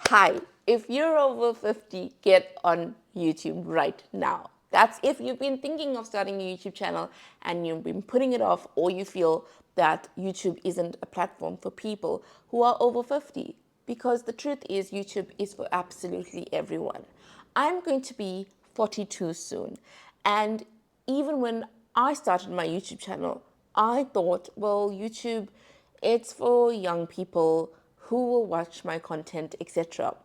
Hi, if you're over 50, get on YouTube right now. That's if you've been thinking of starting a YouTube channel and you've been putting it off, or you feel that YouTube isn't a platform for people who are over 50. Because the truth is, YouTube is for absolutely everyone. I'm going to be 42 soon. And even when I started my YouTube channel, I thought, well, YouTube, it's for young people who will watch my content, etc.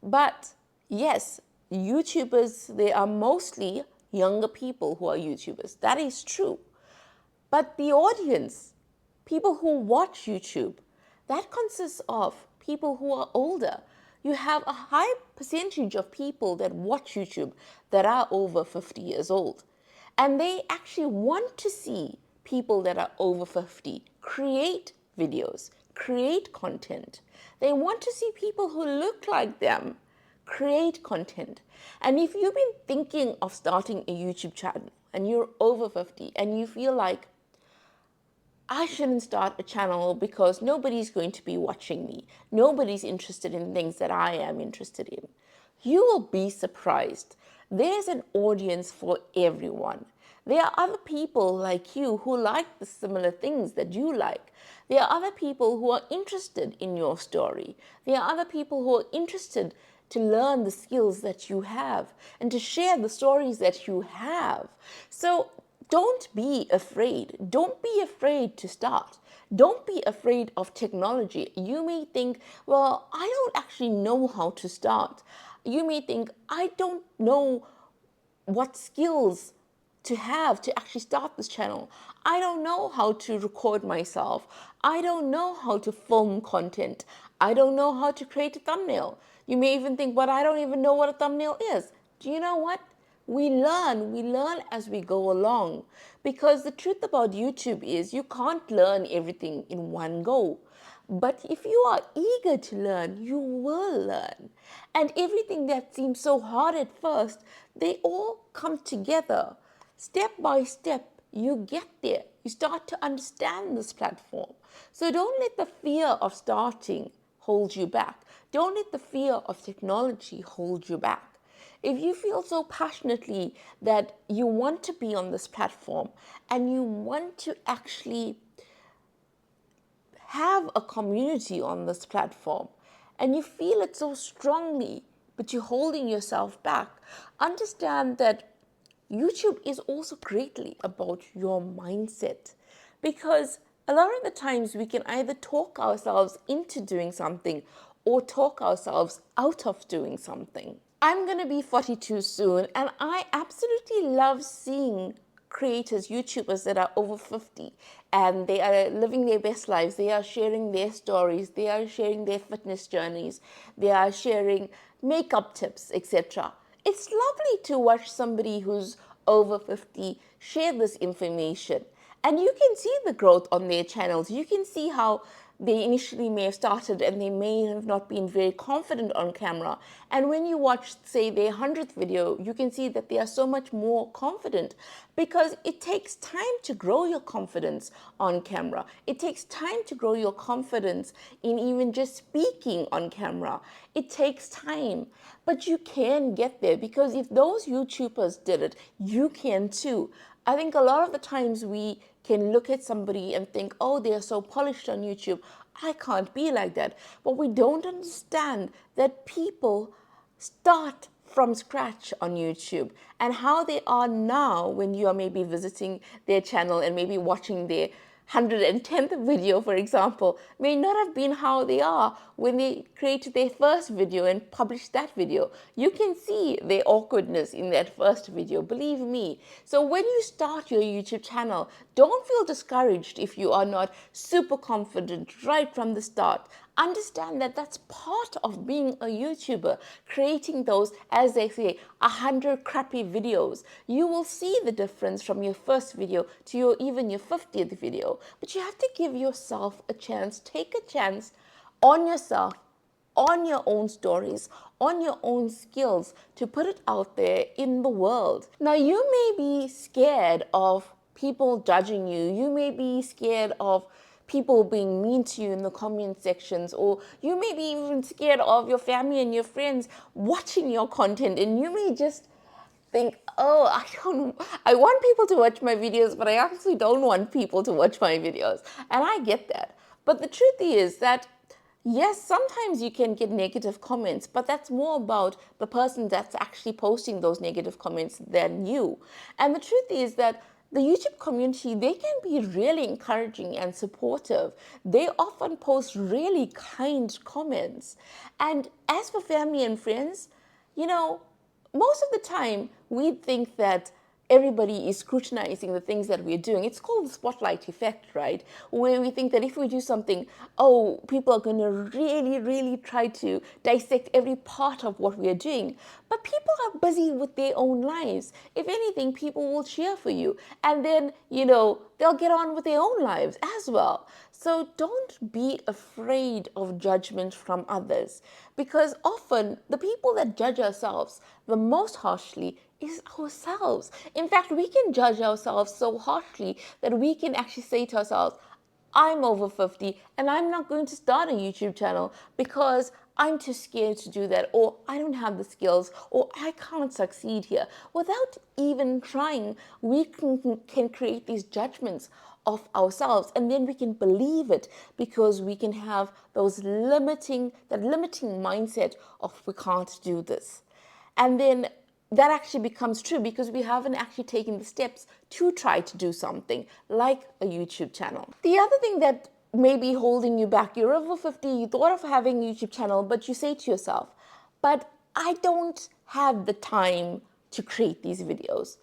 But yes, YouTubers, they are mostly younger people who are YouTubers. That is true. But the audience, people who watch YouTube, that consists of people who are older. You have a high percentage of people that watch YouTube that are over 50 years old. And they actually want to see people that are over 50 create videos, create content. They want to see people who look like them create content. And if you've been thinking of starting a YouTube channel and you're over 50 and you feel like, I shouldn't start a channel because nobody's going to be watching me, nobody's interested in things that I am interested in, you will be surprised. There's an audience for everyone. There are other people like you who like the similar things that you like. There are other people who are interested in your story. There are other people who are interested to learn the skills that you have and to share the stories that you have. So don't be afraid. Don't be afraid to start. Don't be afraid of technology. You may think, well, I don't actually know how to start. You may think, I don't know what skills to have to actually start this channel. I don't know how to record myself. I don't know how to film content. I don't know how to create a thumbnail. You may even think, but I don't even know what a thumbnail is. Do you know what? We learn as we go along. Because the truth about YouTube is you can't learn everything in one go. But if you are eager to learn, you will learn. And everything that seems so hard at first, they all come together. Step by step, you get there. You start to understand this platform. So don't let the fear of starting hold you back. Don't let the fear of technology hold you back. If you feel so passionately that you want to be on this platform and you want to actually have a community on this platform and you feel it so strongly, but you're holding yourself back, understand that YouTube is also greatly about your mindset, because a lot of the times we can either talk ourselves into doing something or talk ourselves out of doing something. I'm going to be 42 soon, and I absolutely love seeing creators, YouTubers that are over 50 and they are living their best lives. They are sharing their stories, they are sharing their fitness journeys, they are sharing makeup tips, etc. It's lovely to watch somebody who's over 50 share this information. And you can see the growth on their channels. You can see how they initially may have started and they may have not been very confident on camera. And when you watch, say, their 100th video, you can see that they are so much more confident, because it takes time to grow your confidence on camera. It takes time to grow your confidence in even just speaking on camera. It takes time, but you can get there, because if those YouTubers did it, you can too. I think a lot of the times we can look at somebody and think, oh, they're so polished on YouTube, I can't be like that. But we don't understand that people start from scratch on YouTube, and how they are now when you are maybe visiting their channel and maybe watching their 110th video, for example, may not have been how they are when they created their first video and published that video. You can see their awkwardness in that first video, believe me. So when you start your YouTube channel, don't feel discouraged if you are not super confident right from the start. Understand that that's part of being a YouTuber, creating those, as they say, 100 crappy videos. You will see the difference from your first video to even your 50th video. But you have to give yourself a chance, take a chance on yourself, on your own stories, on your own skills, to put it out there in the world. Now, you may be scared of people judging you. You may be scared of people being mean to you in the comment sections, or you may be even scared of your family and your friends watching your content, and you may just think, oh, I want people to watch my videos, but I actually don't want people to watch my videos. And I get that. But the truth is that yes, sometimes you can get negative comments, but that's more about the person that's actually posting those negative comments than you. And the truth is that the YouTube community, they can be really encouraging and supportive. They often post really kind comments. And as for family and friends, you know, most of the time we think that everybody is scrutinizing the things that we're doing. It's called the spotlight effect, right? Where we think that if we do something, oh, people are going to really, really try to dissect every part of what we're doing. But people are busy with their own lives. If anything, people will cheer for you. And then, they'll get on with their own lives as well. So don't be afraid of judgment from others, because often the people that judge ourselves the most harshly is ourselves. In fact, we can judge ourselves so harshly that we can actually say to ourselves, I'm over 50 and I'm not going to start a YouTube channel because I'm too scared to do that, or I don't have the skills, or I can't succeed here. Without even trying, we can create these judgments of ourselves, and then we can believe it because we can have that limiting mindset of we can't do this. And then that actually becomes true because we haven't actually taken the steps to try to do something like a YouTube channel. The other thing that may be holding you back, you're over 50, you thought of having a YouTube channel, but you say to yourself, but I don't have the time to create these videos.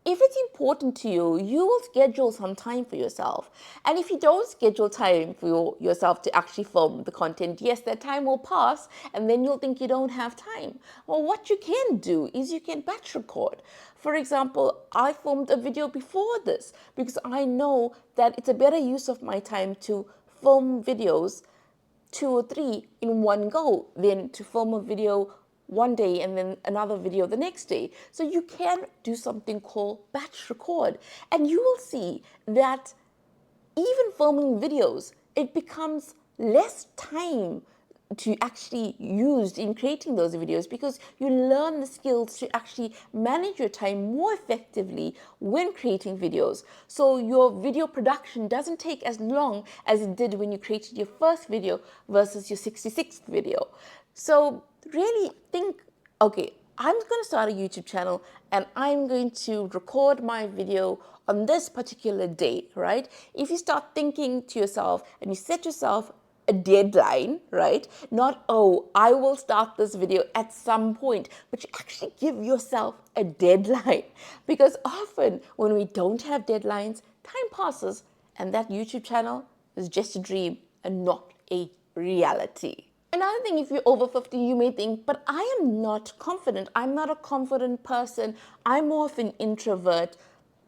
If it's important to you, you will schedule some time for yourself. And if you don't schedule time for yourself to actually film the content, yes, that time will pass and then you'll think you don't have time. Well, what you can do is you can batch record. For example, I filmed a video before this because I know that it's a better use of my time to film videos 2 or 3 in one go than to film a video one day and then another video the next day. So you can do something called batch record, and you will see that even filming videos, it becomes less time to actually use in creating those videos because you learn the skills to actually manage your time more effectively when creating videos. So your video production doesn't take as long as it did when you created your first video versus your 66th video. So really think, okay, I'm going to start a YouTube channel and I'm going to record my video on this particular day, right? If you start thinking to yourself and you set yourself a deadline, right? Not, oh, I will start this video at some point, but you actually give yourself a deadline. Because often when we don't have deadlines, time passes and that YouTube channel is just a dream and not a reality. Another thing, if you're over 50, you may think, but I am not confident. I'm not a confident person. I'm more of an introvert.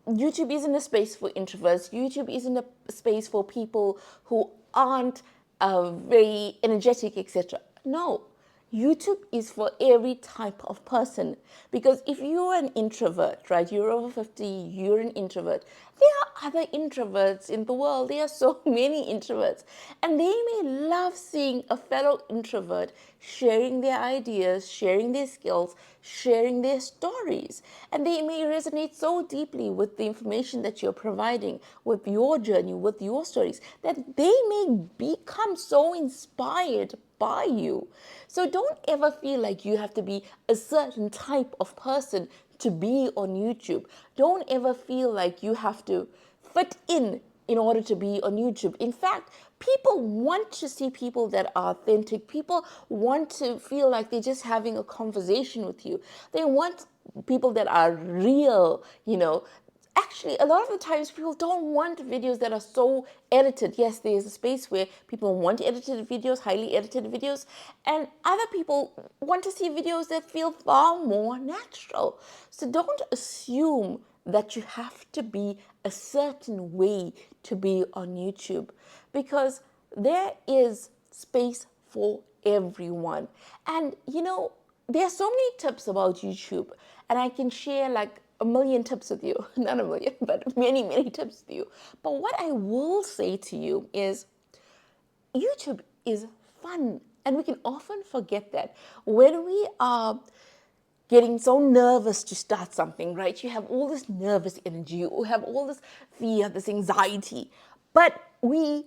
YouTube isn't a space for introverts. YouTube isn't a space for people who aren't very energetic, etc. No, YouTube is for every type of person. Because if you're an introvert, right, you're over 50, you're an introvert, there are other introverts in the world. There are so many introverts. And they may love seeing a fellow introvert sharing their ideas, sharing their skills, sharing their stories. And they may resonate so deeply with the information that you're providing, with your journey, with your stories, that they may become so inspired by you. So don't ever feel like you have to be a certain type of person to be on YouTube. Don't ever feel like you have to fit in order to be on YouTube. In fact, people want to see people that are authentic. People want to feel like they're just having a conversation with you. They want people that are real. Actually, a lot of the times people don't want videos that are so edited. Yes, there's a space where people want edited videos, highly edited videos, and other people want to see videos that feel far more natural. So don't assume that you have to be a certain way to be on YouTube, because there is space for everyone. And there are so many tips about YouTube, and I can share like a million tips with you, not a million, but many, many tips with you. But what I will say to you is YouTube is fun. And we can often forget that when we are getting so nervous to start something, right? You have all this nervous energy, you have all this fear, this anxiety. But we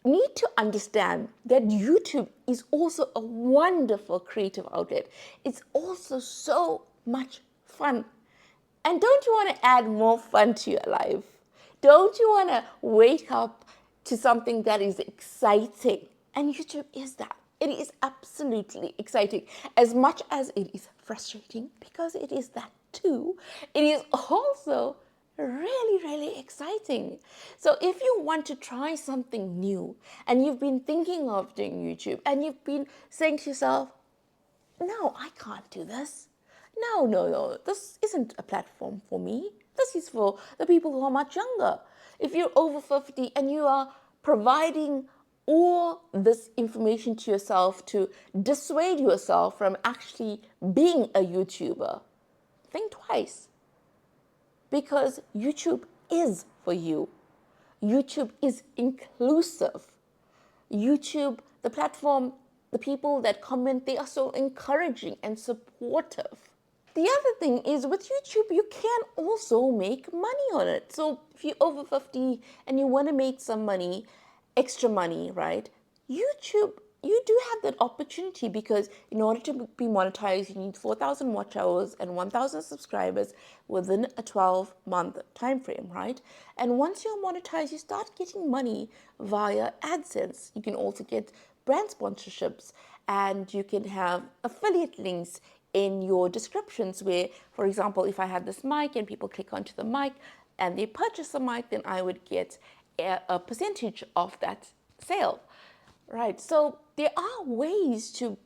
need to understand that YouTube is also a wonderful creative outlet. It's also so much fun. And don't you want to add more fun to your life? Don't you want to wake up to something that is exciting? And YouTube is that. It is absolutely exciting. As much as it is frustrating, because it is that too, it is also really, really exciting. So if you want to try something new and you've been thinking of doing YouTube and you've been saying to yourself, no, I can't do this. No, no, no, this isn't a platform for me. This is for the people who are much younger. If you're over 50 and you are providing all this information to yourself to dissuade yourself from actually being a YouTuber, think twice. Because YouTube is for you. YouTube is inclusive. YouTube, the platform, the people that comment, they are so encouraging and supportive. The other thing is with YouTube, you can also make money on it. So if you're over 50 and you want to make some money, extra money, right? YouTube, you do have that opportunity because in order to be monetized, you need 4,000 watch hours and 1,000 subscribers within a 12-month time frame, right? And once you're monetized, you start getting money via AdSense. You can also get brand sponsorships and you can have affiliate links in your descriptions where, for example, if I had this mic and people click onto the mic and they purchase the mic, then I would get a percentage of that sale, right? So there are ways to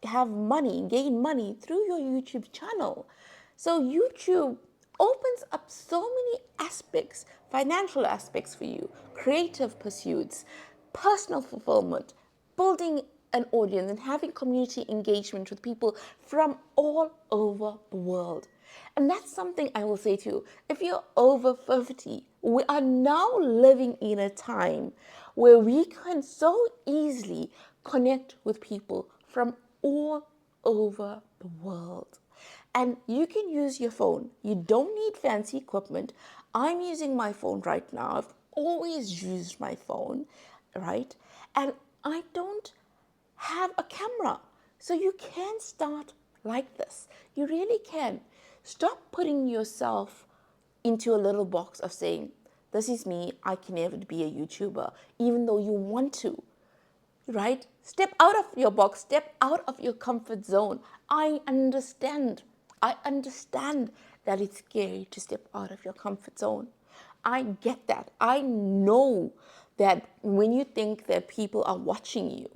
have money, gain money through your YouTube channel. So YouTube opens up so many aspects, financial aspects for you, creative pursuits, personal fulfillment, building an audience and having community engagement with people from all over the world. And that's something I will say to you. If you're over 50, we are now living in a time where we can so easily connect with people from all over the world. And you can use your phone. You don't need fancy equipment. I'm using my phone right now. I've always used my phone, right? And I don't have a camera. So you can start like this. You really can. Stop putting yourself into a little box of saying, this is me, I can never be a YouTuber, even though you want to, right? Step out of your box, step out of your comfort zone. I understand that it's scary to step out of your comfort zone. I get that. I know that when you think that people are watching you,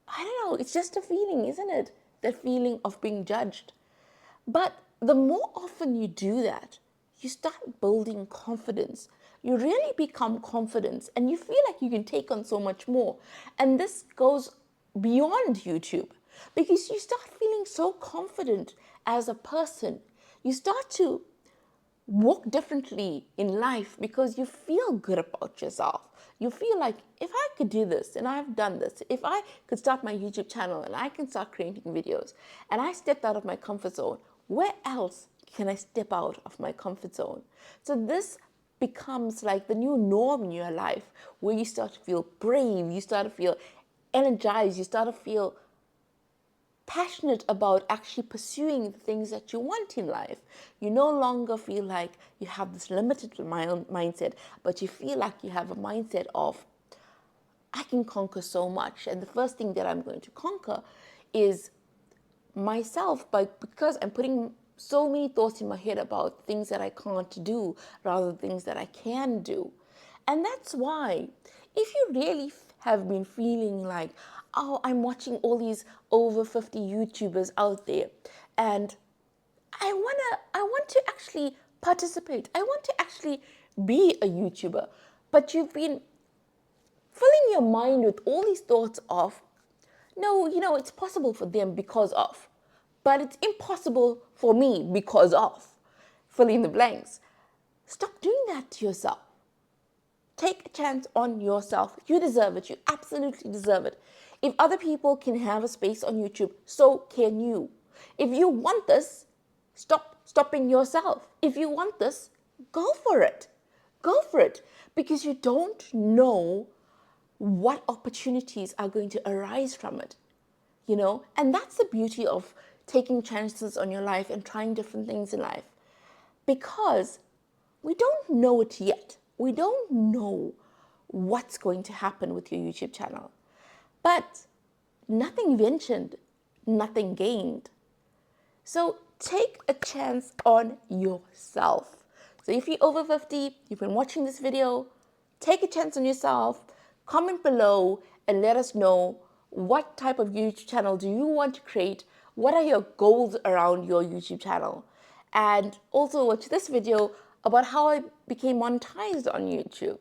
I don't know, it's just a feeling, isn't it? The feeling of being judged. But the more often you do that, you start building confidence. You really become confident and you feel like you can take on so much more. And this goes beyond YouTube because you start feeling so confident as a person. You start to walk differently in life because you feel good about yourself. You feel like if I could do this and I've done this, if I could start my YouTube channel and I can start creating videos and I stepped out of my comfort zone, where else can I step out of my comfort zone? So this becomes like the new norm in your life where you start to feel brave, you start to feel energized, you start to feel passionate about actually pursuing the things that you want in life. You no longer feel like you have this limited mindset, but you feel like you have a mindset of, I can conquer so much. And the first thing that I'm going to conquer is myself, because I'm putting so many thoughts in my head about things that I can't do rather than things that I can do. And that's why if you really have been feeling like, oh, I'm watching all these over 50 YouTubers out there and I want to actually participate. I want to actually be a YouTuber. But you've been filling your mind with all these thoughts of, no, it's possible for them because of, but it's impossible for me because of. fill in the blanks. Stop doing that to yourself. Take a chance on yourself. You deserve it. You absolutely deserve it. If other people can have a space on YouTube, so can you. If you want this, stop stopping yourself. If you want this, go for it. Go for it, because you don't know what opportunities are going to arise from it. And that's the beauty of taking chances on your life and trying different things in life, because we don't know it yet. We don't know what's going to happen with your YouTube channel. But nothing ventured, nothing gained. So take a chance on yourself. So if you're over 50, you've been watching this video, take a chance on yourself, comment below and let us know what type of YouTube channel do you want to create, what are your goals around your YouTube channel, and also watch this video about how I became monetized on YouTube.